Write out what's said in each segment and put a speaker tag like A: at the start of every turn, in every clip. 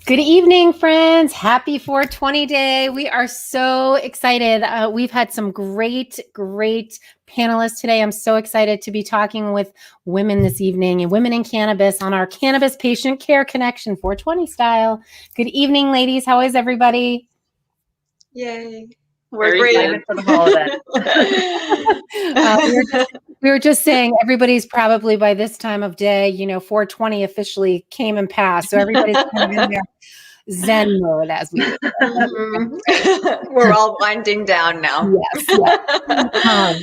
A: Good evening, friends. Happy 420 Day. We are so excited. We've had some great panelists today. I'm so excited to be talking with women this evening and women in cannabis on our Cannabis Patient Care Connection 420 style. Good evening, ladies. How is everybody?
B: Yay.
C: We're great for the holiday.
A: We were just saying everybody's probably by this time of day, 420 officially came and passed. So everybody's kind of in their Zen mode, as we would.
B: We're all winding down now.
A: Yes.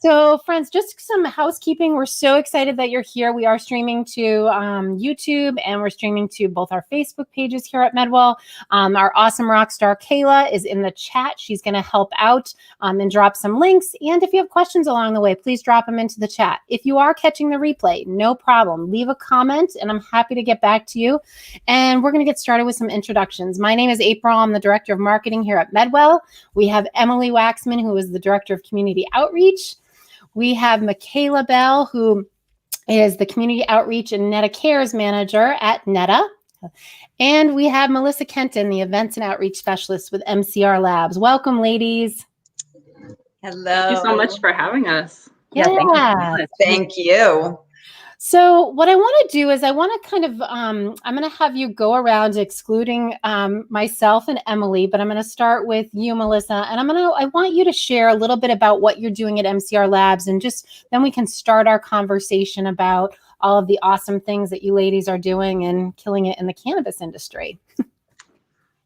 A: So friends, just some housekeeping. We're so excited that you're here. We are streaming to YouTube, and we're streaming to both our Facebook pages here at MedWell. Our awesome rock star Kayla is in the chat. She's going to help out and drop some links. And if you have questions along the way, please drop them into the chat. If you are catching the replay, no problem. Leave a comment and I'm happy to get back to you. And we're going to get started with some introductions. My name is April. I'm the Director of Marketing here at MedWell. We have Emily Waxman, who is the Director of Community Outreach. We have Michaela Bell, who is the Community Outreach and Netta Cares Manager at Netta. And we have Melissa Kenton, the Events and Outreach Specialist with MCR Labs. Welcome, ladies.
B: Hello.
C: Thank you so much for having us.
A: Yeah.
B: Thank you.
A: So what I want to do is I want to kind of, I'm going to have you go around excluding myself and Emily, but I'm going to start with you, Melissa, and I want you to share a little bit about what you're doing at MCR Labs, and just then we can start our conversation about all of the awesome things that you ladies are doing and killing it in the cannabis industry.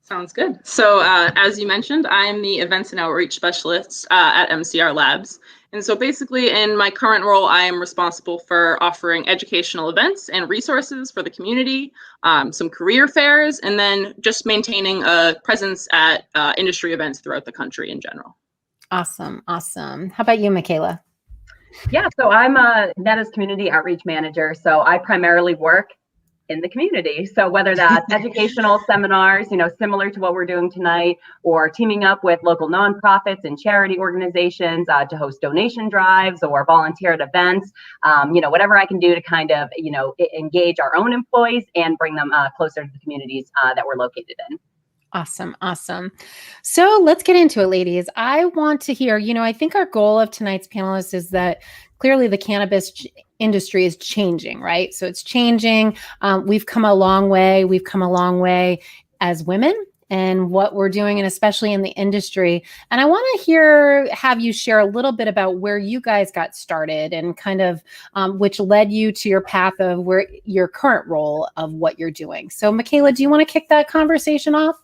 C: Sounds good. So as you mentioned, I'm the Events and Outreach Specialist at MCR Labs. And so basically in my current role, I am responsible for offering educational events and resources for the community, some career fairs, and then just maintaining a presence at industry events throughout the country in general.
A: Awesome. Awesome. How about you, Michaela?
D: Yeah, so I'm Netta's Community Outreach Manager. So I primarily work in the community. So whether that's educational seminars, similar to what we're doing tonight, or teaming up with local nonprofits and charity organizations to host donation drives or volunteer at events, whatever I can do to kind of, engage our own employees and bring them closer to the communities that we're located in.
A: Awesome. Awesome. So let's get into it, ladies. I want to hear, I think our goal of tonight's panelists is that clearly the cannabis industry is changing, right? So it's changing. We've come a long way. We've come a long way as women and what we're doing, and especially in the industry. And I want to have you share a little bit about where you guys got started and kind of which led you to your path of where your current role of what you're doing. So Michaela, do you want to kick that conversation off?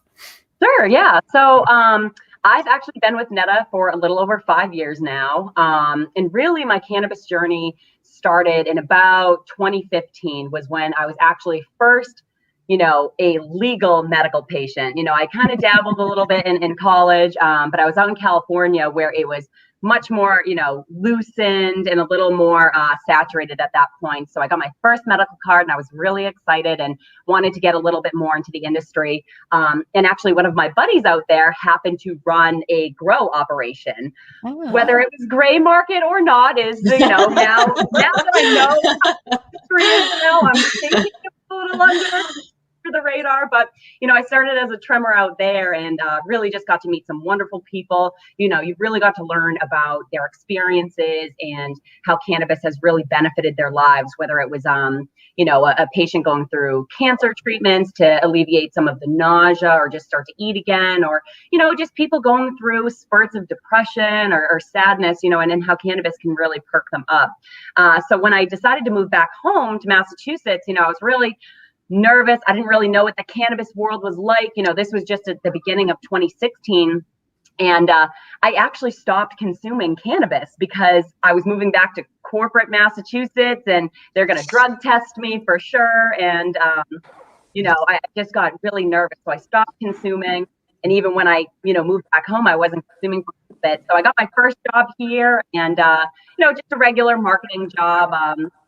D: Sure, yeah. So I've actually been with Netta for a little over 5 years now. And really my cannabis journey started in about 2015 was when I was actually first, a legal medical patient. I kind of dabbled a little bit in college, but I was out in California where it was much more, loosened and a little more saturated at that point. So I got my first medical card and I was really excited and wanted to get a little bit more into the industry. And actually one of my buddies out there happened to run a grow operation. Oh. Whether it was gray market or not is, now that I know, 3 years now, I'm thinking a little under the radar, but I started as a tremor out there and really just got to meet some wonderful people. You really got to learn about their experiences and how cannabis has really benefited their lives, whether it was a patient going through cancer treatments to alleviate some of the nausea or just start to eat again, or just people going through spurts of depression or sadness, and how cannabis can really perk them up. So when I decided to move back home to Massachusetts, I was really nervous. I didn't really know what the cannabis world was like. This was just at the beginning of 2016. And I actually stopped consuming cannabis because I was moving back to corporate Massachusetts and they're going to drug test me for sure. And, I just got really nervous. So I stopped consuming. And even when I, moved back home, I wasn't consuming for a bit. So I got my first job here and, just a regular marketing job.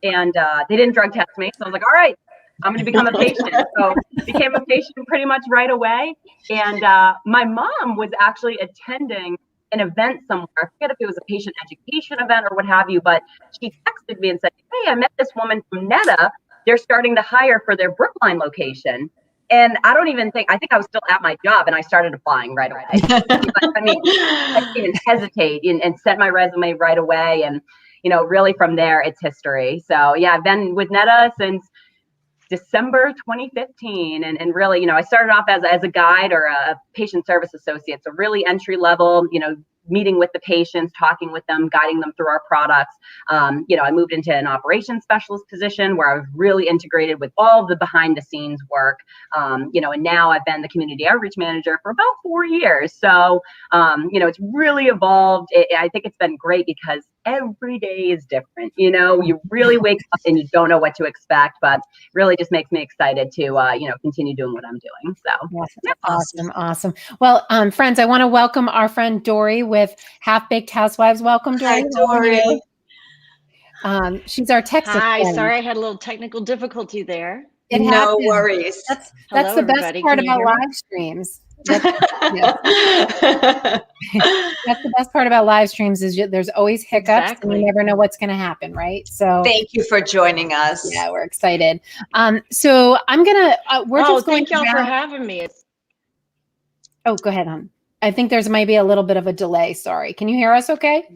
D: And they didn't drug test me. So I was like, all right, I'm going to become a patient. So became a patient pretty much right away. And my mom was actually attending an event somewhere. I forget if it was a patient education event or what have you, but she texted me and said, hey, I met this woman from Netta. They're starting to hire for their Brookline location. And I don't even think, I think I was still at my job and I started applying right away. I mean, I didn't even hesitate and sent my resume right away. And, you know, really from there, it's history. So yeah, I've been with Netta since December 2015. And really, you know, I started off as a guide or a patient service associate. So really entry level, you know, meeting with the patients, talking with them, guiding them through our products. You know, I moved into an operations specialist position where I was really integrated with all the behind the scenes work. You know, and now I've been the community outreach manager for about 4 years. So, you know, it's really evolved. I think it's been great because every day is different. You know, you really wake up and you don't know what to expect, but really just makes me excited to, you know, continue doing what I'm doing. So
A: yes, awesome. Well, friends, I want to welcome our friend Dory with Half Baked Housewives. Welcome, Dory.
B: Hi, Dory.
A: She's our Texas
E: Hi,
A: friend.
E: sorry I had a little technical difficulty there.
A: It
B: No
A: happens.
B: worries.
A: That's
E: Hello,
A: the best
E: everybody.
A: part
E: Can you
A: about
E: hear me?
A: live streams. That's the best part about live streams is there's always hiccups and
E: Exactly.
A: you never know what's going to happen, right? So
B: Thank you for joining us.
A: yeah, we're excited. So I'm gonna we're just going
E: thank y'all for
A: around-
E: having me.
A: Oh, go ahead, hon. I think there's maybe a little bit of a delay. Sorry. Can you hear us okay?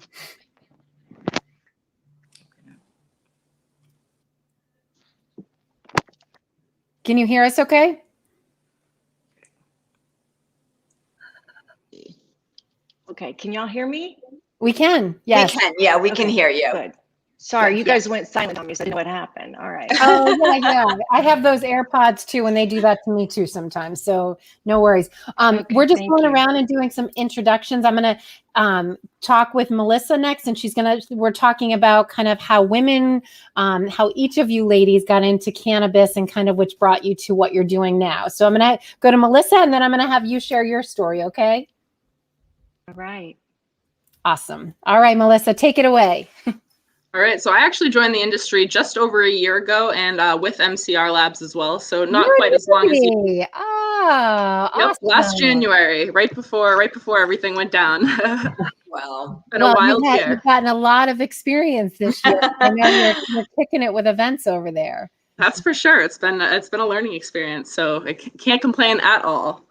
A: Can you hear us okay?
E: Okay, can y'all hear me?
A: We can. Yes.
B: We can. Yeah, we can
E: Okay,
B: hear you.
E: Good. Sorry,
B: Good,
E: you guys went silent on me, so I didn't know what happened. All right.
A: Oh, yeah. I have those AirPods too, and they do that to me too sometimes. So no worries.
E: Okay,
A: We're just
E: thank
A: going
E: you.
A: around and doing some introductions. I'm going to talk with Melissa next, and we're talking about kind of how women, how each of you ladies got into cannabis and kind of which brought you to what you're doing now. So I'm going to go to Melissa, and then I'm going to have you share your story. Okay.
E: All right.
A: Awesome. All right, Melissa, take it away.
C: All right, so I actually joined the industry just over a year ago, and with MCR Labs as well. So not quite as long as you.
A: Really? Ah,
C: Yep,
A: awesome.
C: last January, right before everything went down.
B: Well,
C: Been a wild year.
A: You've gotten a lot of experience this year. I know you're kicking it with events over there.
C: That's for sure. It's been a learning experience, so I can't complain at all.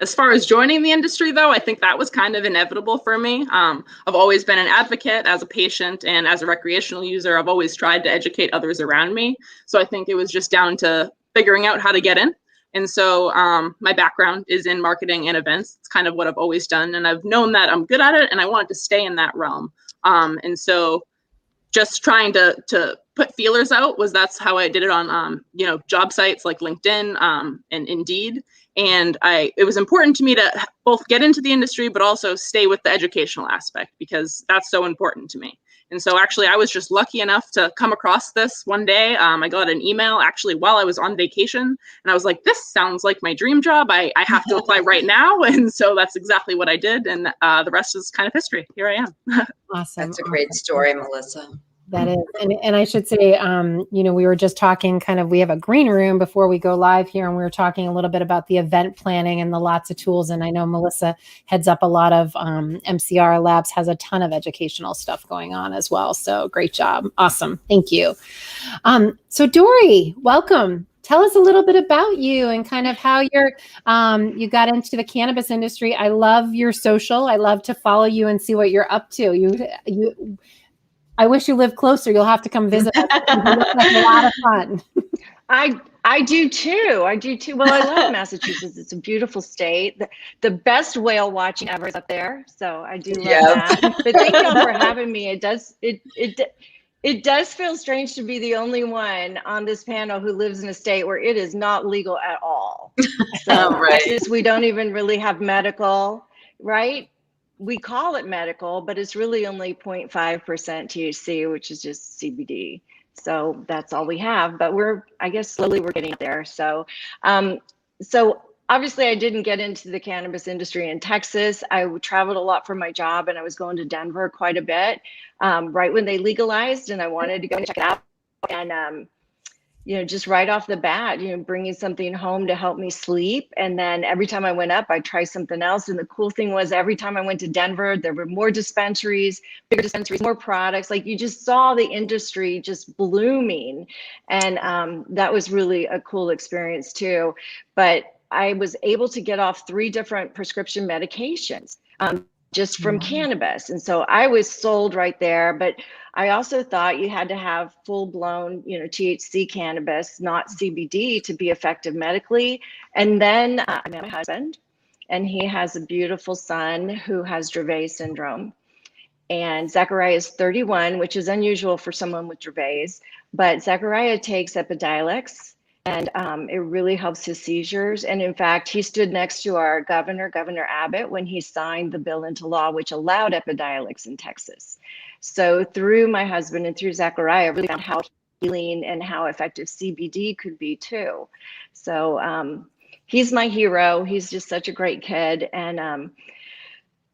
C: As far as joining the industry, though, I think that was kind of inevitable for me. I've always been an advocate as a patient and as a recreational user. I've always tried to educate others around me. So I think it was just down to figuring out how to get in. And so my background is in marketing and events. It's kind of what I've always done. And I've known that I'm good at it and I wanted to stay in that realm. And so just trying to put feelers out that's how I did it on, job sites like LinkedIn and Indeed. And it was important to me to both get into the industry, but also stay with the educational aspect because that's so important to me. And so actually I was just lucky enough to come across this one day. I got an email actually while I was on vacation and I was like, this sounds like my dream job. I have to apply right now. And so that's exactly what I did. And the rest is kind of history. Here I am.
A: Awesome.
B: that's a great story, Melissa.
A: That is. And I should say, we were just talking we have a green room before we go live here. And we were talking a little bit about the event planning and the lots of tools. And I know Melissa heads up a lot of MCR Labs, has a ton of educational stuff going on as well. So great job. Awesome. Thank you. So Dory, welcome. Tell us a little bit about you and kind of how you got into the cannabis industry. I love your social. I love to follow you and see what you're up to. I wish you lived closer. You'll have to come visit us. It looks like a lot of fun.
E: I do too. Well, I love Massachusetts. It's a beautiful state. The best whale watching ever is up there. So I do love that. But thank y'all for having me. It does feel strange to be the only one on this panel who lives in a state where it is not legal at all. So
B: Right.
E: Texas, we don't even really have medical, right? We call it medical, but it's really only 0.5% THC, which is just CBD. So that's all we have, but I guess slowly we're getting there. So obviously I didn't get into the cannabis industry in Texas. I traveled a lot for my job and I was going to Denver quite a bit right when they legalized and I wanted to go check it out. And just right off the bat, bringing something home to help me sleep. And then every time I went up, I'd try something else. And the cool thing was every time I went to Denver, there were more dispensaries, bigger dispensaries, more products. Like you just saw the industry just blooming. And that was really a cool experience too. But I was able to get off 3 different prescription medications just from cannabis. And so I was sold right there. But I also thought you had to have full-blown, THC cannabis, not CBD, to be effective medically. And then I met my husband, and he has a beautiful son who has Dravet syndrome. And Zachariah is 31, which is unusual for someone with Dravet. But Zachariah takes Epidiolex, and it really helps his seizures. And in fact, he stood next to our Governor Abbott, when he signed the bill into law, which allowed Epidiolex in Texas. So through my husband and through Zachariah, I really found how healing and how effective CBD could be too. So he's my hero. He's just such a great kid. And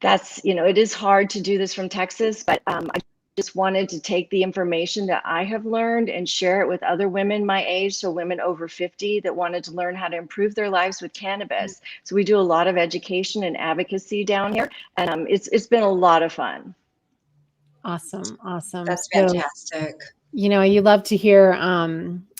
E: that's, it is hard to do this from Texas, but I just wanted to take the information that I have learned and share it with other women my age, so women over 50 that wanted to learn how to improve their lives with cannabis. So we do a lot of education and advocacy down here, and it's been a lot of fun.
A: Awesome.
B: That's fantastic.
A: You love to hear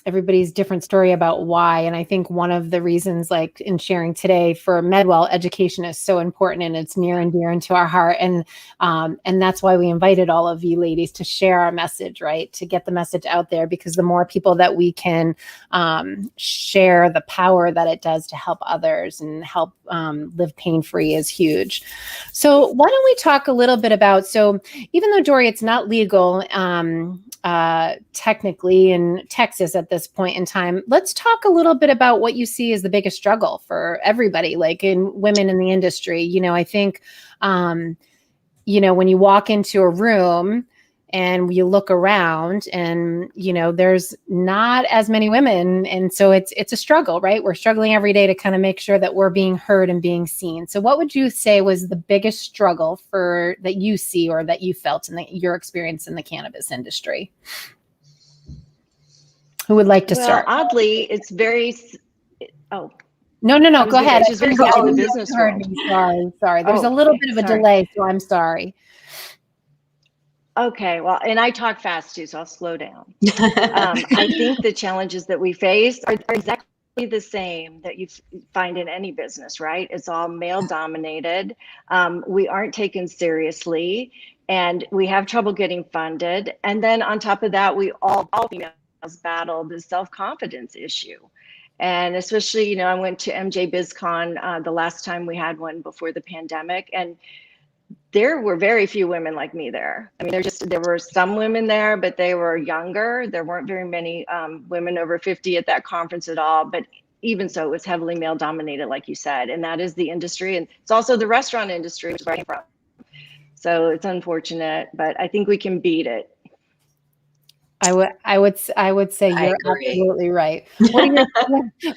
A: everybody's different story about why. And I think one of the reasons, like in sharing today for MedWell, education is so important, and it's near and dear into our heart. And that's why we invited all of you ladies to share our message, right? To get the message out there, because the more people that we can share, the power that it does to help others and help live pain-free is huge. So why don't we talk a little bit about, so even though, Dory, it's not legal technically in Texas at this point in time, let's talk a little bit about what you see as the biggest struggle for everybody, like in women in the industry. I think, when you walk into a room and you look around and, there's not as many women. And so it's a struggle, right? We're struggling every day to kind of make sure that we're being heard and being seen. So what would you say was the biggest struggle that you see or that you felt in your experience in the cannabis industry? Who would like to start?
E: Oddly, it's very,
A: No, go ahead.
E: It's just very much in the business world.
A: Sorry. There's a little bit of a delay, so I'm sorry.
E: Okay, well, and I talk fast too, so I'll slow down. I think the challenges that we face are exactly the same that you find in any business, right? It's all male dominated. We aren't taken seriously, and we have trouble getting funded. And then on top of that, we all females battle the self-confidence issue. And especially, I went to MJ BizCon the last time we had one before the pandemic, and there were very few women like me there. I mean, there were some women there, but they were younger. There weren't very many women over 50 at that conference at all. But even so, it was heavily male dominated, like you said, and that is the industry. And it's also the restaurant industry, which is where I'm from. So it's unfortunate, but I think we can beat it.
A: I would say you're absolutely right.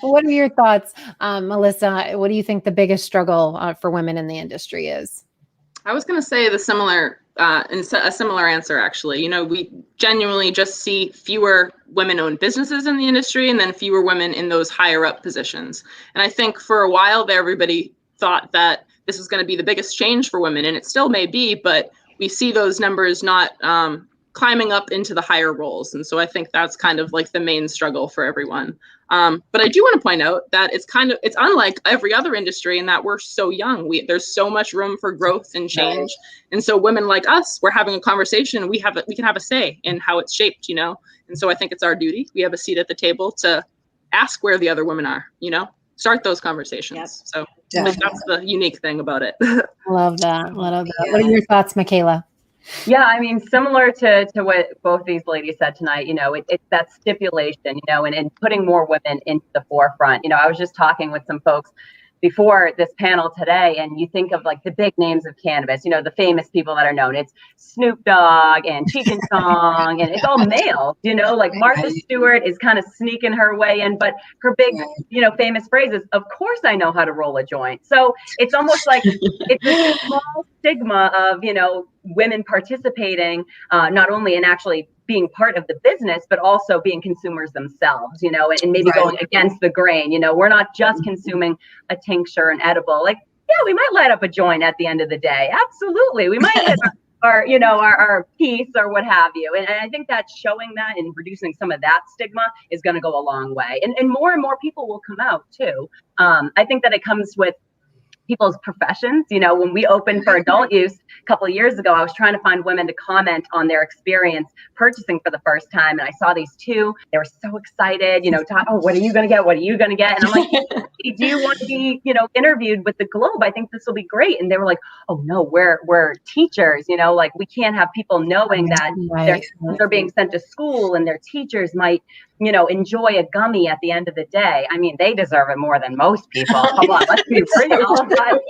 A: What are your thoughts, Melissa? What do you think the biggest struggle for women in the industry is?
C: I was going to say a similar answer, actually. We genuinely just see fewer women-owned businesses in the industry, and then fewer women in those higher up positions. And I think for a while there, everybody thought that this was going to be the biggest change for women, and it still may be, but we see those numbers not climbing up into the higher roles. And so I think that's kind of like the main struggle for everyone. But I do want to point out that it's unlike every other industry in that we're so young. There's so much room for growth and change. Right. And so women like us, we're having a conversation. We can have a say in how it's shaped, And so I think it's our duty. We have a seat at the table to ask where the other women are, start those conversations. Yep. So I think that's the unique thing about it.
A: Love that. Yeah. What are your thoughts, Michaela?
D: Yeah, I mean, similar to what both these ladies said tonight, it's that stipulation, and putting more women into the forefront. I was just talking with some folks before this panel today, and you think of like the big names of cannabis, the famous people that are known. It's Snoop Dogg and Cheech and Chong, and it's all male, like Martha Stewart is kind of sneaking her way in, but her big, famous phrase is, of course I know how to roll a joint. So it's almost like it's a small stigma of, women participating, not only in actually being part of the business, but also being consumers themselves, and maybe going against the grain. We're not just consuming a tincture and edible. Like, yeah, we might light up a joint at the end of the day. Absolutely. We might hit our piece or what have you. And I think that showing that and reducing some of that stigma is going to go a long way. And more people will come out too. I think that it comes with people's professions. When we opened for adult use a couple of years ago, I was trying to find women to comment on their experience purchasing for the first time. And I saw these two. They were so excited, what are you going to get? What are you going to get? And I'm like, hey, do you want to be, interviewed with the Globe? I think this will be great. And they were like, oh no, we're teachers, we can't have people knowing that their sons are being sent to school and their teachers might, enjoy a gummy at the end of the day. I mean, they deserve it more than most people. Come on, let's be real. But,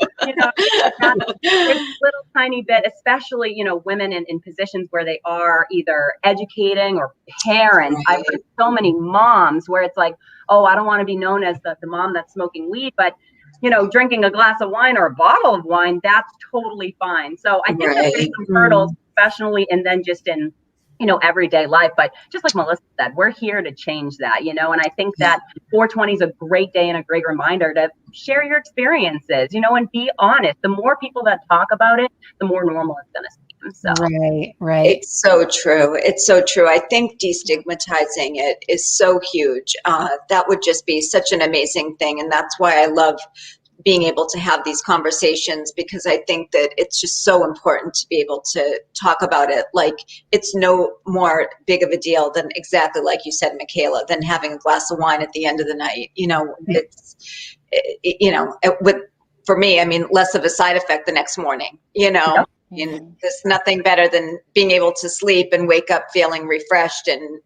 D: there's a little tiny bit, especially, women in positions where they are either educating or parents. I've heard so many moms where it's like, oh, I don't want to be known as the mom that's smoking weed, but drinking a glass of wine or a bottle of wine, that's totally fine. So I think that there's some hurdles professionally and then just in everyday life. But just like Melissa said, we're here to change that, and I think that 420 is a great day and a great reminder to share your experiences, and be honest. The more people that talk about it, the more normal it's going to seem. So.
A: Right.
B: It's so true. It's so true. I think destigmatizing it is so huge. That would just be such an amazing thing. And that's why I love being able to have these conversations, because I think that it's just so important to be able to talk about it. Like, it's no more big of a deal than, exactly like you said, Michaela, than having a glass of wine at the end of the night. For me, I mean, less of a side effect the next morning, And there's nothing better than being able to sleep and wake up feeling refreshed and,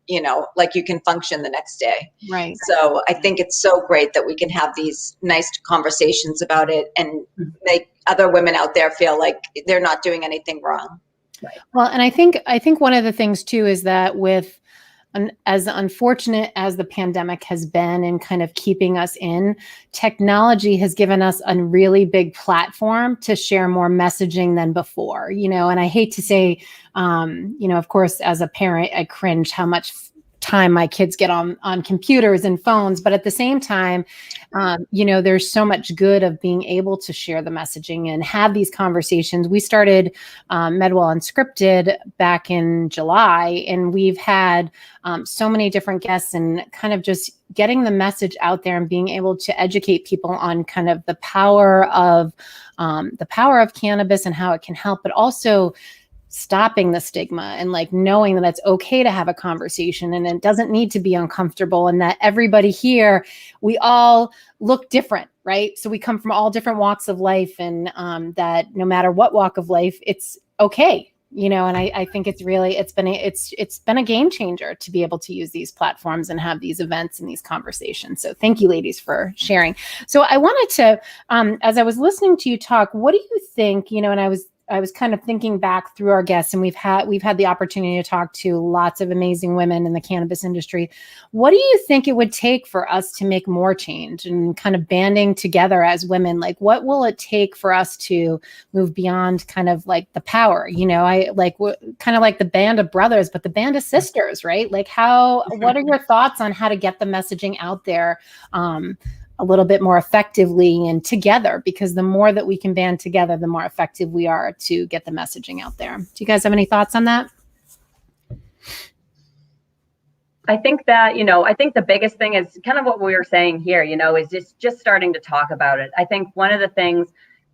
B: like you can function the next day.
A: Right.
B: So I think it's so great that we can have these nice conversations about it and make other women out there feel like they're not doing anything wrong.
A: Right. Well, and I think one of the things too is that with as unfortunate as the pandemic has been in kind of keeping us in, technology has given us a really big platform to share more messaging than before, and I hate to say, of course, as a parent, I cringe how much time my kids get on computers and phones. But at the same time, there's so much good of being able to share the messaging and have these conversations. We started MedWell Unscripted back in July, and we've had so many different guests and kind of just getting the message out there and being able to educate people on kind of the power of cannabis and how it can help, but also stopping the stigma and like knowing that it's okay to have a conversation and it doesn't need to be uncomfortable, and that everybody here, we all look different, right? So we come from all different walks of life, and that no matter what walk of life, it's okay, and I think it's been a game changer to be able to use these platforms and have these events and these conversations. So thank you, ladies, for sharing. So I wanted to, as I was listening to you talk, what do you think, and I was kind of thinking back through our guests, and we've had the opportunity to talk to lots of amazing women in the cannabis industry. What do you think it would take for us to make more change and kind of banding together as women? Like, what will it take for us to move beyond kind of like the power? Kind of like the band of brothers, but the band of sisters, right? Like, what are your thoughts on how to get the messaging out there a little bit more effectively and together? Because the more that we can band together, the more effective we are to get the messaging out there. Do you guys have any thoughts on that?
D: I think that, I think the biggest thing is kind of what we were saying here, is just starting to talk about it. I think one of the things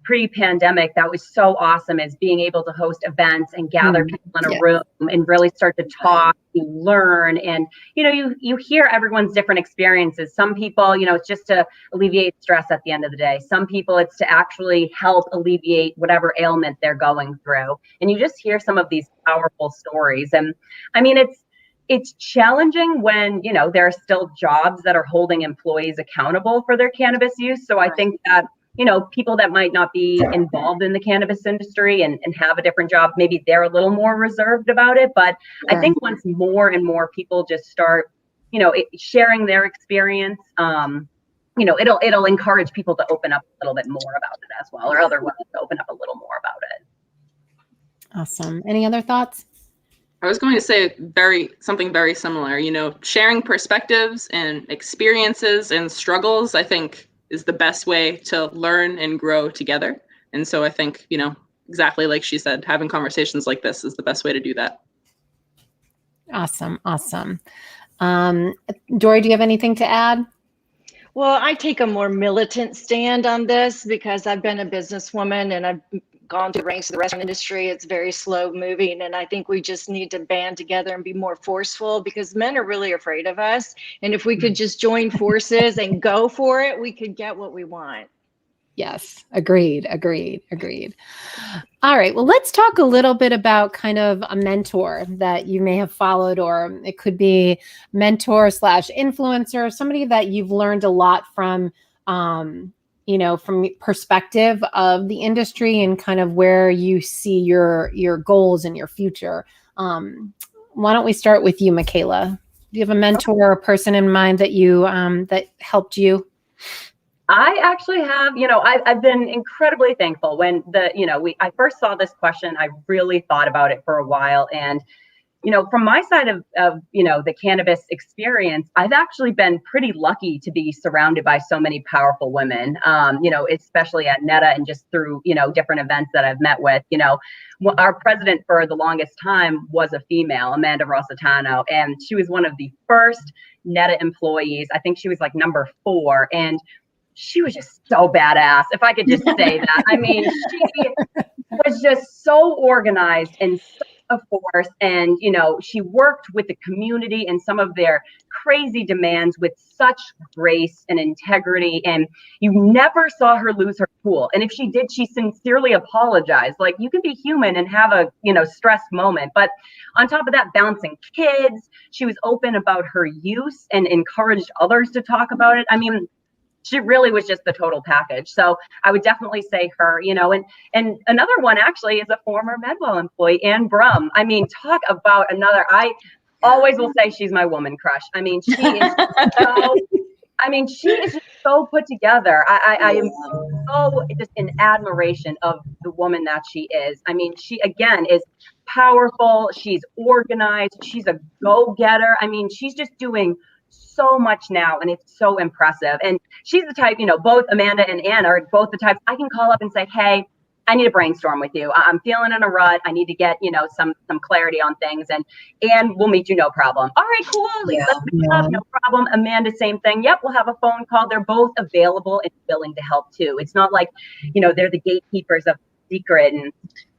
D: pre-pandemic that was so awesome is being able to host events and gather people in a room and really start to talk, you learn, and you hear everyone's different experiences. Some people, it's just to alleviate stress at the end of the day. Some people, it's to actually help alleviate whatever ailment they're going through. And you just hear some of these powerful stories. And I mean, it's challenging when, there are still jobs that are holding employees accountable for their cannabis use. So I think that people that might not be involved in the cannabis industry and have a different job, maybe they're a little more reserved about it. But I think once more and more people just start, sharing their experience, it'll encourage people to open up a little bit more about it as well, or other women to open up a little more about it.
A: Awesome. Any other thoughts?
C: I was going to say something very similar, sharing perspectives and experiences and struggles, I think is the best way to learn and grow together. And so I think, exactly like she said, having conversations like this is the best way to do that.
A: Awesome. Dory, do you have anything to add?
E: Well, I take a more militant stand on this because I've been a businesswoman and I've gone through the ranks of the restaurant industry. It's very slow moving. And I think we just need to band together and be more forceful because men are really afraid of us. And if we could just join forces and go for it, we could get what we want.
A: Yes. Agreed. All right. Well, let's talk a little bit about kind of a mentor that you may have followed, or it could be mentor / influencer, somebody that you've learned a lot from, from perspective of the industry and kind of where you see your goals and your future. Why don't we start with you, Michaela? Do you have a mentor or a person in mind that you that helped you?
D: I actually have, I've been incredibly thankful when I first saw this question. I really thought about it for a while. And, from my side of the cannabis experience, I've actually been pretty lucky to be surrounded by so many powerful women, especially at NETA and just through, different events that I've met with. Our president for the longest time was a female, Amanda Rossitano, and she was one of the first NETA employees. I think she was like number 4. And she was just so badass, if I could just say that. I mean, she was just so organized and such a force. And, she worked with the community and some of their crazy demands with such grace and integrity. And you never saw her lose her cool. And if she did, she sincerely apologized. Like, you can be human and have a, stressed moment. But on top of that, bouncing kids, she was open about her use and encouraged others to talk about it. I mean, she really was just the total package. So I would definitely say her, and another one actually is a former MedWell employee, Ann Brum. I mean, talk about another, I always will say she's my woman crush. I mean, she is just so put together. I am so just in admiration of the woman that she is. I mean, she again is powerful. She's organized. She's a go-getter. I mean, she's just doing so much now, and it's so impressive. And she's the type, both Amanda and Ann are both the types I can call up and say, hey, I need to brainstorm with you. I'm feeling in a rut. I need to get, some clarity on things, and we'll meet you, no problem. All right, cool. Let's meet up, no problem. Amanda, same thing. Yep, we'll have a phone call. They're both available and willing to help too. It's not like, they're the gatekeepers of the secret, and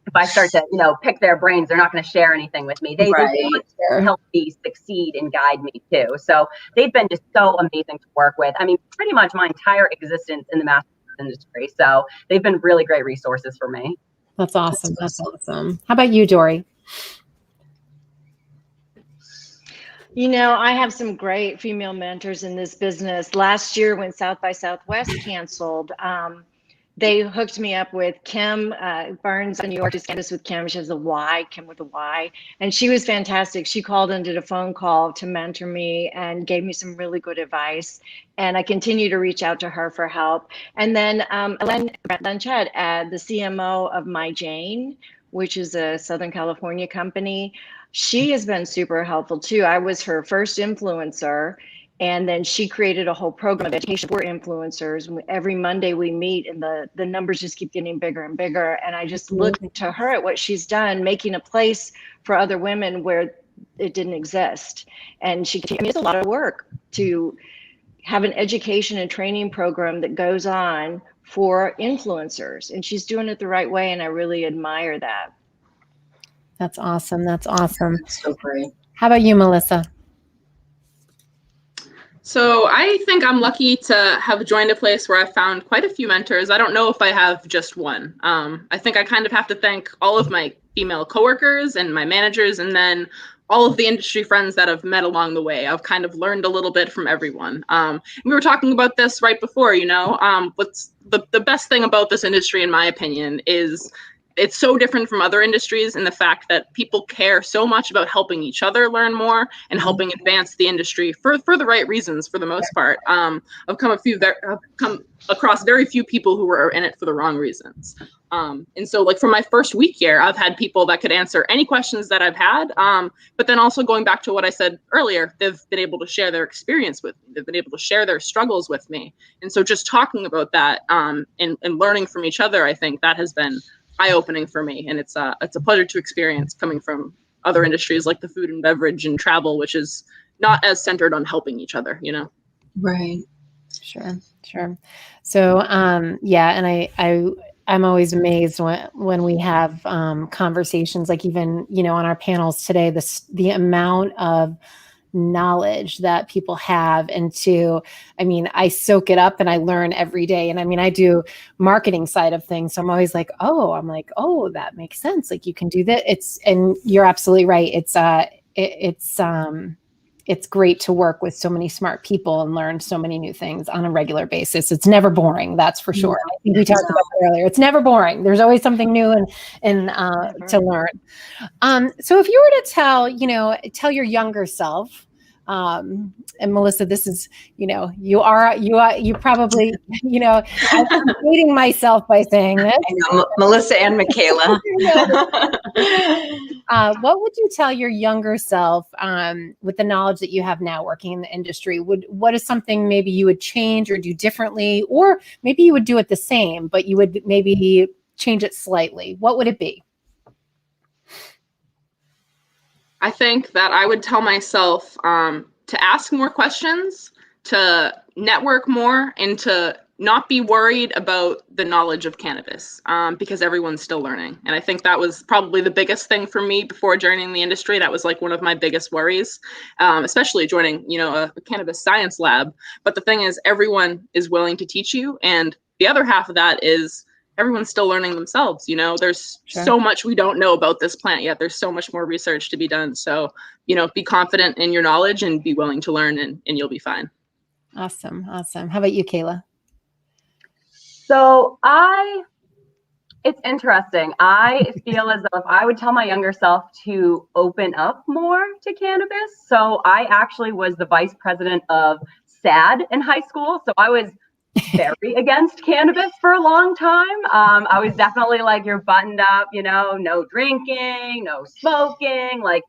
D: if I start to, pick their brains, they're not going to share anything with me. They want to help me succeed and guide me too. So they've been just so amazing to work with. I mean, pretty much my entire existence in the mass industry. So they've been really great resources for me.
A: That's awesome. That's awesome. How about you, Dory?
E: I have some great female mentors in this business. Last year when South by Southwest canceled, they hooked me up with Kim Burns in New York. Just Candace with Kim. She has a Y, Kim with a Y. And she was fantastic. She called and did a phone call to mentor me and gave me some really good advice. And I continue to reach out to her for help. And then Ellen Blanchett, the CMO of My Jane, which is a Southern California company. She has been super helpful too. I was her first influencer. And then she created a whole program of education for influencers. Every Monday we meet, and the numbers just keep getting bigger and bigger. And I just look to her at what she's done, making a place for other women where it didn't exist. And it's a lot of work to have an education and training program that goes on for influencers. And she's doing it the right way. And I really admire that.
A: That's awesome. That's awesome.
B: That's so great.
A: How about you, Melissa?
C: So I think I'm lucky to have joined a place where I found quite a few mentors. I don't know if I have just one. I think I kind of have to thank all of my female coworkers and my managers, and then all of the industry friends that I've met along the way. I've kind of learned a little bit from everyone. We were talking about this right before, what's the best thing about this industry, in my opinion, is it's so different from other industries in the fact that people care so much about helping each other learn more and helping advance the industry for the right reasons, for the most part. I've come across very few people who were in it for the wrong reasons. And so like for my first week here, I've had people that could answer any questions that I've had. But then also going back to what I said earlier, they've been able to share their experience with me. They've been able to share their struggles with me. And so just talking about that and learning from each other, I think that has been eye-opening for me. And it's a pleasure to experience coming from other industries like the food and beverage and travel, which is not as centered on helping each other, you know?
B: Right.
A: Sure. So, yeah, and I'm always amazed when we have conversations, like even, you know, on our panels today, the amount of knowledge that people have I mean, I soak it up and I learn every day. And I mean, I do marketing side of things. So I'm always like, oh, that makes sense. Like you can do that. And you're absolutely right. It's great to work with so many smart people and learn so many new things on a regular basis. It's never boring, that's for sure. I think we talked about that earlier. It's never boring. There's always something new and to learn. So if you were to tell your younger self, and Melissa, this is, you know, you probably, you know, I'm dating myself by saying this.
B: I know, Melissa and Michaela.
A: What would you tell your younger self with the knowledge that you have now working in the industry? What is something maybe you would change or do differently, or maybe you would do it the same, but you would maybe change it slightly? What would it be?
C: I think that I would tell myself to ask more questions, to network more, and to not be worried about the knowledge of cannabis because everyone's still learning. And I think that was probably the biggest thing for me before joining the industry. That was like one of my biggest worries, especially joining, you know, a cannabis science lab. But the thing is, everyone is willing to teach you. And the other half of that is everyone's still learning themselves. You know, there's so much we don't know about this plant yet. There's so much more research to be done. So, you know, be confident in your knowledge and be willing to learn, and you'll be fine.
A: Awesome. How about you, Kayla?
D: So it's interesting. I feel as though if I would tell my younger self to open up more to cannabis. So I actually was the vice president of SAD in high school. So I was very against cannabis for a long time. I was definitely like, you're buttoned up, you know, no drinking, no smoking, like,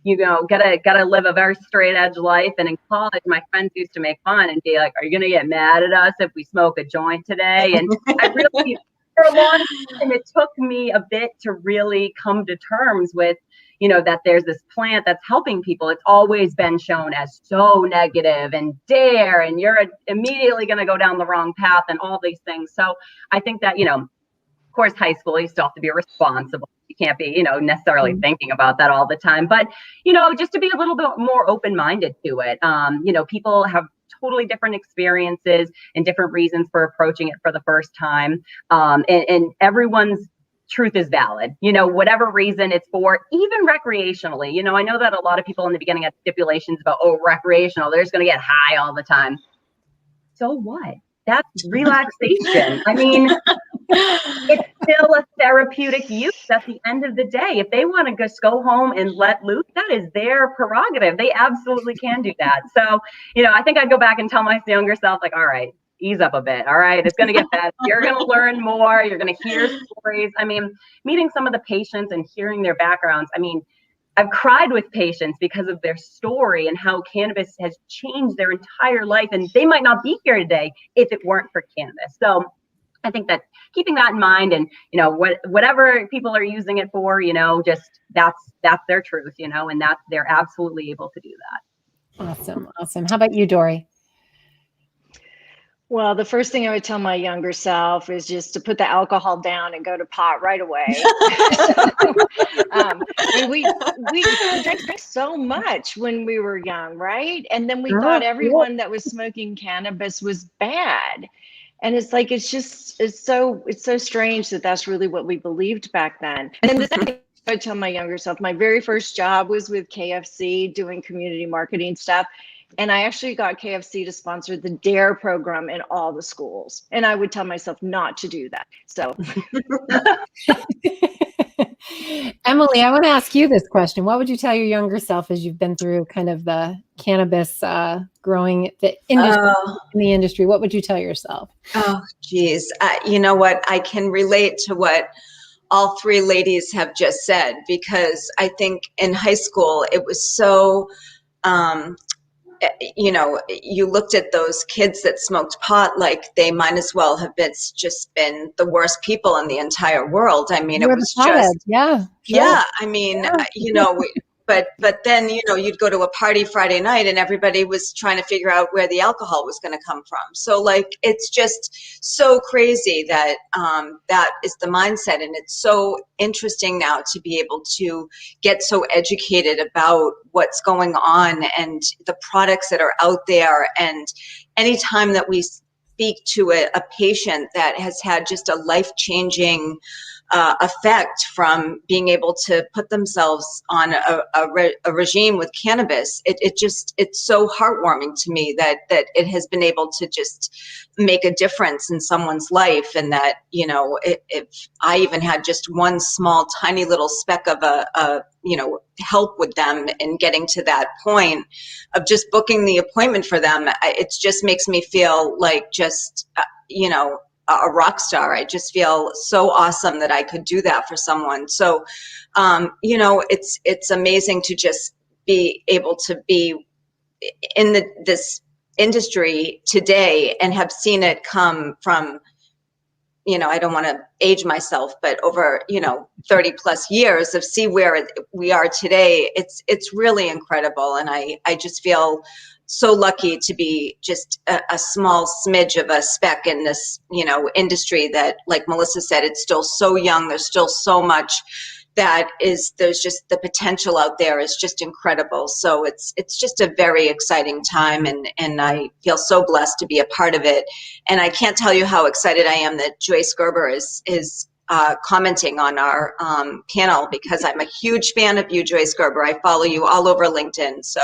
D: you know, gotta live a very straight edge life. And in college, my friends used to make fun and be like, are you gonna get mad at us if we smoke a joint today? And I really, for a long time, it took me a bit to really come to terms with, you know, that there's this plant that's helping people. It's always been shown as so negative and dare, and you're immediately going to go down the wrong path and all these things. So I think that, you know, of course, high school, you still have to be responsible. You can't be, you know, necessarily thinking about that all the time. But, you know, just to be a little bit more open-minded to it. You know, people have totally different experiences and different reasons for approaching it for the first time. And everyone's truth is valid, you know, whatever reason it's for, even recreationally. You know, I know that a lot of people in the beginning had stipulations about, oh, recreational, they're just going to get high all the time. So what? That's relaxation. I mean, it's still a therapeutic use at the end of the day. If they want to just go home and let loose, that is their prerogative. They absolutely can do that. So, you know, I think I'd go back and tell my younger self, like, all right, ease up a bit. All right. It's going to get better. You're going to learn more. You're going to hear stories. I mean, meeting some of the patients and hearing their backgrounds. I mean, I've cried with patients because of their story and how cannabis has changed their entire life. And they might not be here today if it weren't for cannabis. So I think that keeping that in mind, and, you know, whatever people are using it for, you know, just that's their truth, you know, and they're absolutely able to do that.
A: Awesome. How about you, Dory?
E: Well, the first thing I would tell my younger self is just to put the alcohol down and go to pot right away. I mean, we drank so much when we were young, right? And then we thought everyone that was smoking cannabis was bad. And it's like, it's so strange that that's really what we believed back then. And then the second thing I would tell my younger self, my very first job was with KFC doing community marketing stuff. And I actually got KFC to sponsor the DARE program in all the schools. And I would tell myself not to do that. So
A: Emily, I want to ask you this question. What would you tell your younger self as you've been through kind of the cannabis growing the industry, in the industry? What would you tell yourself?
B: Oh, geez. You know what? I can relate to what all three ladies have just said, because I think in high school it was so, you know, you looked at those kids that smoked pot like they might as well have just been the worst people in the entire world. I mean, it was just,
A: yeah, sure.
B: yeah. I mean, you know, but then, you know, you'd go to a party Friday night and everybody was trying to figure out where the alcohol was going to come from. So like, it's just so crazy that that is the mindset. And it's so interesting now to be able to get so educated about what's going on and the products that are out there. And anytime that we speak to a patient that has had just a life-changing effect from being able to put themselves on a regime with cannabis, it's so heartwarming to me that it has been able to just make a difference in someone's life. And that, you know, if I even had just one small tiny little speck of a you know, help with them in getting to that point of just booking the appointment for them, it just makes me feel like just, you know, a rock star. I just feel so awesome that I could do that for someone. So, you know, it's amazing to just be able to be in this industry today and have seen it come from, you know, I don't want to age myself, but over, you know, 30 plus years of see where we are today. It's really incredible. And I just feel so lucky to be just a small smidge of a speck in this, you know, industry that, like Melissa said, it's still so young. There's still so much there's just the potential out there is just incredible. So it's just a very exciting time, and I feel so blessed to be a part of it. And I can't tell you how excited I am that Joyce Gerber is commenting on our panel, because I'm a huge fan of you, Joyce Gerber. I follow you all over LinkedIn. So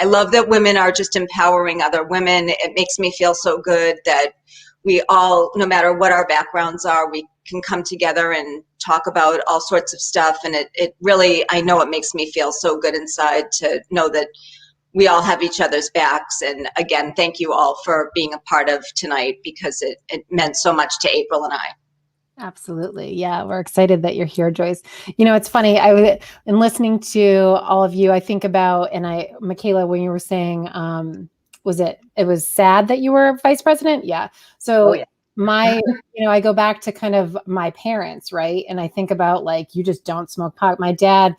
B: I love that women are just empowering other women. It makes me feel so good that we all, no matter what our backgrounds are, we can come together and talk about all sorts of stuff. And it really, I know it makes me feel so good inside to know that we all have each other's backs. And again, thank you all for being a part of tonight, because it meant so much to April and I.
A: Absolutely. Yeah. We're excited that you're here, Joyce. You know, it's funny. In listening to all of you, I think about, Michaela, when you were saying, it was sad that you were vice president? Yeah. So I go back to kind of my parents, right? And I think about, like, you just don't smoke pot. My dad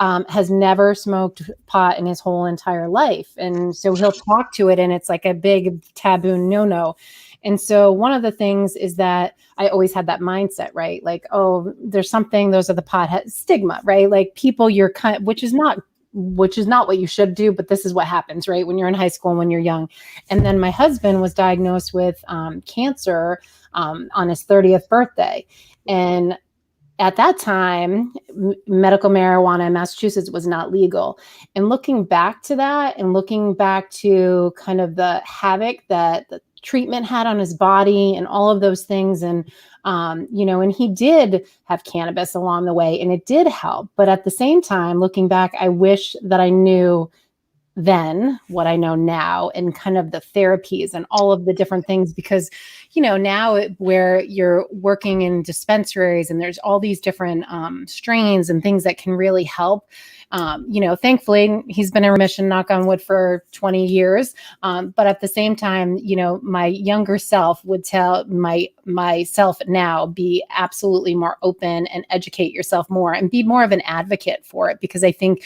A: has never smoked pot in his whole entire life. And so he'll talk to it and it's like a big taboo no. And so one of the things is that I always had that mindset, right? Like, oh, there's something, those are the pothead stigma, right? Like people you're which is not what you should do, but this is what happens, right? When you're in high school and when you're young. And then my husband was diagnosed with cancer on his 30th birthday. And at that time, medical marijuana in Massachusetts was not legal. And looking back to that and looking back to kind of the havoc that the treatment had on his body and all of those things. And, and he did have cannabis along the way and it did help. But at the same time, looking back, I wish that I knew then what I know now and kind of the therapies and all of the different things, because, now where you're working in dispensaries and there's all these different strains and things that can really help. Thankfully he's been in remission, knock on wood, for 20 years. But at the same time, my younger self would tell myself now, be absolutely more open and educate yourself more and be more of an advocate for it. Because I think,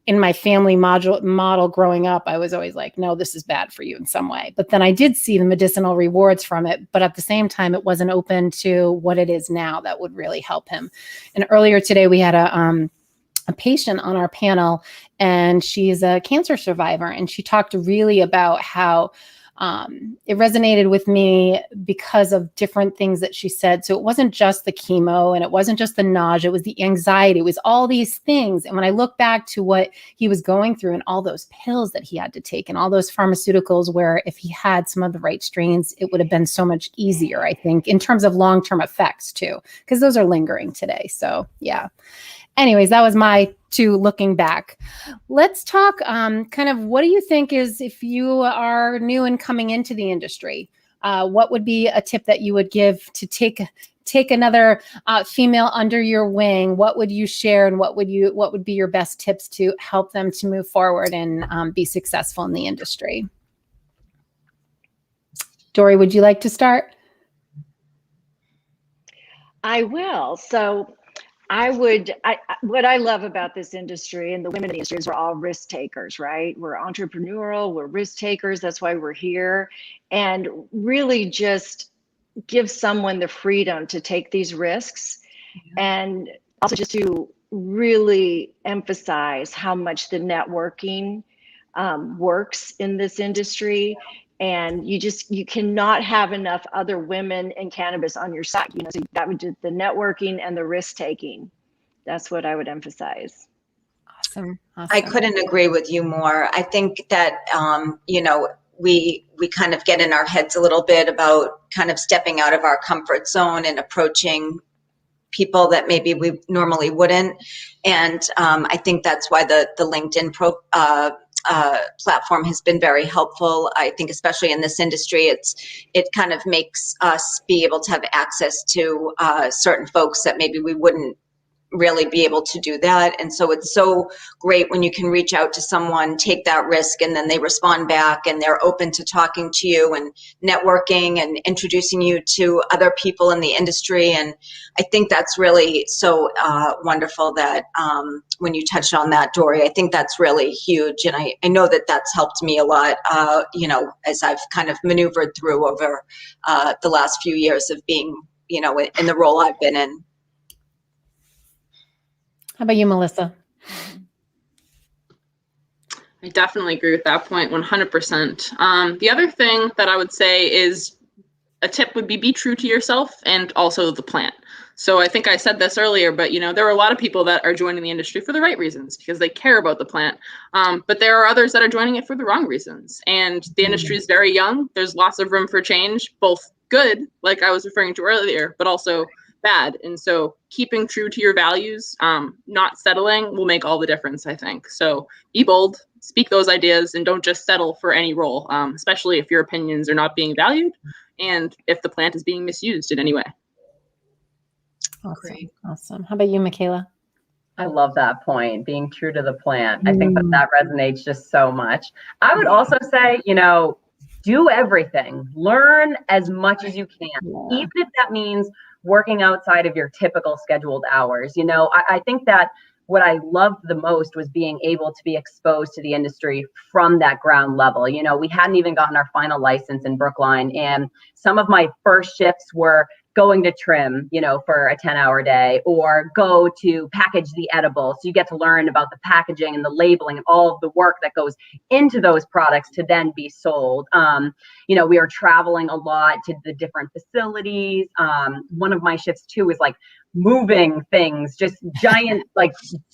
A: in my family model growing up, I was always like, no, this is bad for you in some way. But then I did see the medicinal rewards from it. But at the same time, it wasn't open to what it is now that would really help him. And earlier today, we had a patient on our panel, and she's a cancer survivor. And she talked really about how it resonated with me because of different things that she said. So it wasn't just the chemo and it wasn't just the nausea, it was the anxiety, it was all these things. And when I look back to what he was going through and all those pills that he had to take and all those pharmaceuticals, where if he had some of the right strains, it would have been so much easier, I think, in terms of long-term effects too, because those are lingering today. So yeah. Anyways, that was my two looking back. Let's talk kind of, what do you think is, if you are new and coming into the industry, what would be a tip that you would give to take another female under your wing? What would you share, and what would be your best tips to help them to move forward and be successful in the industry? Dory, would you like to start?
E: I will. So what I love about this industry and the women in the industry is we're all risk takers, right? We're entrepreneurial, we're risk takers. That's why we're here. And really just give someone the freedom to take these risks, and also just to really emphasize how much the networking works in this industry. And you cannot have enough other women in cannabis on your side. So that would do the networking and the risk taking. That's what I would emphasize.
A: Awesome.
B: I couldn't agree with you more. I think that, we kind of get in our heads a little bit about kind of stepping out of our comfort zone and approaching people that maybe we normally wouldn't. And I think that's why the LinkedIn platform has been very helpful. I think especially in this industry, it kind of makes us be able to have access to certain folks that maybe we wouldn't really be able to do that. And so it's so great when you can reach out to someone, take that risk, and then they respond back and they're open to talking to you and networking and introducing you to other people in the industry. And I think that's really so wonderful that when you touched on that, Dory, I think that's really huge. And I know that that's helped me a lot, as I've kind of maneuvered through over the last few years of being, in the role I've been in.
A: How about you, Melissa?
C: I definitely agree with that point 100%. The other thing that I would say is a tip would be true to yourself and also the plant. So I think I said this earlier, but there are a lot of people that are joining the industry for the right reasons because they care about the plant. But there are others that are joining it for the wrong reasons. And the industry is very young. There's lots of room for change, both good, like I was referring to earlier, but also bad. And so keeping true to your values, not settling, will make all the difference, I think. So be bold, speak those ideas, and don't just settle for any role, especially if your opinions are not being valued and if the plant is being misused in any way.
A: Awesome. Great. Awesome. How about you, Michaela?
D: I love that point, being true to the plant. I think that resonates just so much. I would also say, do everything. Learn as much as you can, even if that means working outside of your typical scheduled hours. I think that what I loved the most was being able to be exposed to the industry from that ground level. We hadn't even gotten our final license in Brookline, and some of my first shifts were going to trim, for a 10-hour day, or go to package the edible. So you get to learn about the packaging and the labeling and all of the work that goes into those products to then be sold. We are traveling a lot to the different facilities. One of my shifts too is like moving things, just giant like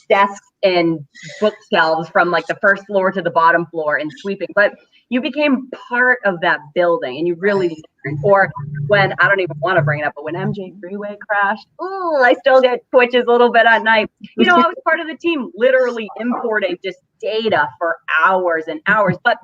D: desks and bookshelves from like the first floor to the bottom floor and sweeping. But you became part of that building and you really learned. Or when, I don't even want to bring it up, but when MJ Freeway crashed, I still get twitches a little bit at night. I was part of the team literally importing just data for hours and hours. But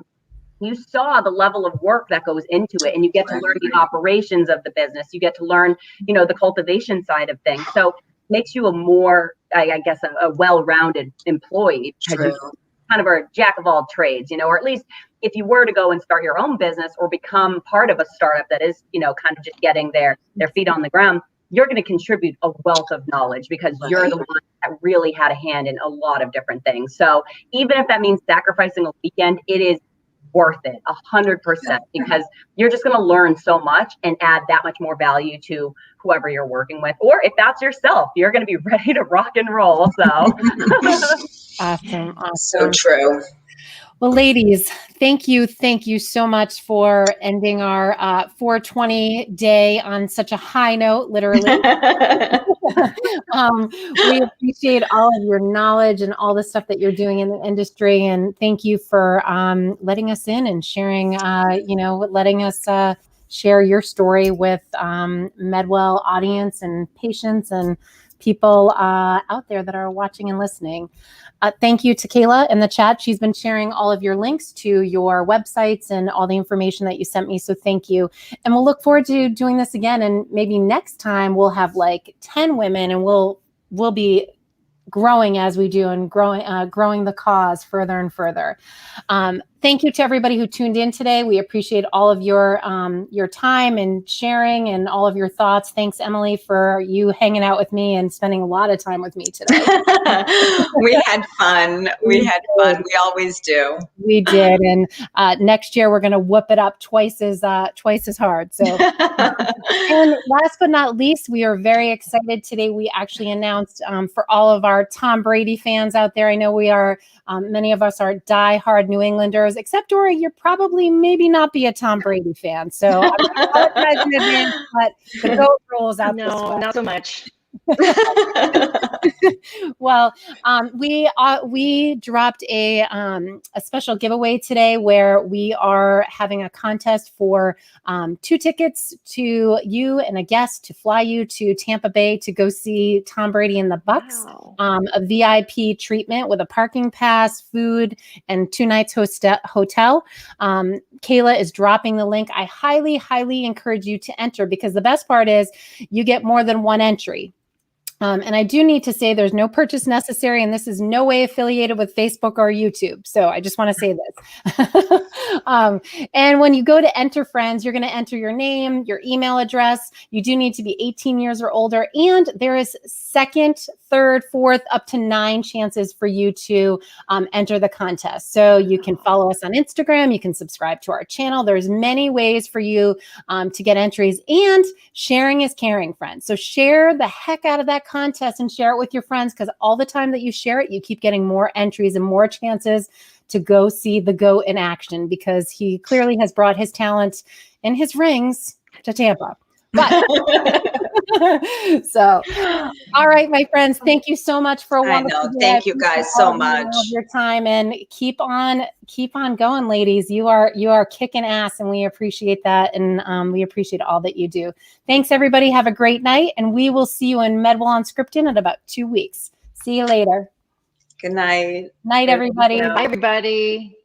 D: you saw the level of work that goes into it, and you get to learn the operations of the business. You get to learn, the cultivation side of things. So it makes you a more, I guess, a well-rounded employee. Because you kind of are a jack of all trades, or at least if you were to go and start your own business or become part of a startup that is, kind of just getting their feet on the ground, you're going to contribute a wealth of knowledge because you're the one that really had a hand in a lot of different things. So even if that means sacrificing a weekend, it is worth it 100%, because you're just going to learn so much and add that much more value to whoever you're working with. Or if that's yourself, you're going to be ready to rock and roll. So
A: Awesome.
B: So true.
A: Well, ladies, thank you so much for ending our 420 day on such a high note, literally. We appreciate all of your knowledge and all the stuff that you're doing in the industry, and thank you for letting us in and sharing, letting us share your story with MedWell audience and patients and people out there that are watching and listening. Thank you to Kayla in the chat. She's been sharing all of your links to your websites and all the information that you sent me. So thank you. And we'll look forward to doing this again. And maybe next time we'll have like 10 women and we'll be growing as we do and growing the cause further and further. Thank you to everybody who tuned in today. We appreciate all of your time and sharing and all of your thoughts. Thanks, Emily, for you hanging out with me and spending a lot of time with me today.
B: We had fun. We We always do.
A: We did. And next year we're going to whoop it up twice as hard. So, and last but not least, we are very excited today. We actually announced for all of our Tom Brady fans out there. I know we are. Many of us are diehard New Englanders, except Dora, you're probably maybe not be a Tom Brady fan. So I'm going to apologize in advance, but the GOAT rules out.
E: No, not so much.
A: Well, we dropped a special giveaway today where we are having a contest for 2 tickets to you and a guest to fly you to Tampa Bay to go see Tom Brady and the Bucks. Wow. A VIP treatment with a parking pass, food, and 2 nights hotel. Kayla is dropping the link. I highly, highly encourage you to enter because the best part is you get more than 1 entry. And I do need to say there's no purchase necessary, and this is no way affiliated with Facebook or YouTube. So I just want to say this. And when you go to enter friends, you're going to enter your name, your email address. You do need to be 18 years or older. And there is 2nd, 3rd, 4th, up to 9 chances for you to enter the contest. So you can follow us on Instagram. You can subscribe to our channel. There's many ways for you to get entries, and sharing is caring, friends. So share the heck out of that contest and share it with your friends, because all the time that you share it, you keep getting more entries and more chances to go see the GOAT in action, because he clearly has brought his talent and his rings to Tampa. But so, all right, my friends, thank you so much for a wonderful day.
B: Thank you guys so much.
A: Your time, and keep on going, ladies. You are kicking ass, and we appreciate that, and we appreciate all that you do. Thanks, everybody. Have a great night, and we will see you in MedWell Unscripted in about 2 weeks. See you later.
B: Good night.
A: Night, everybody.
E: Bye, everybody.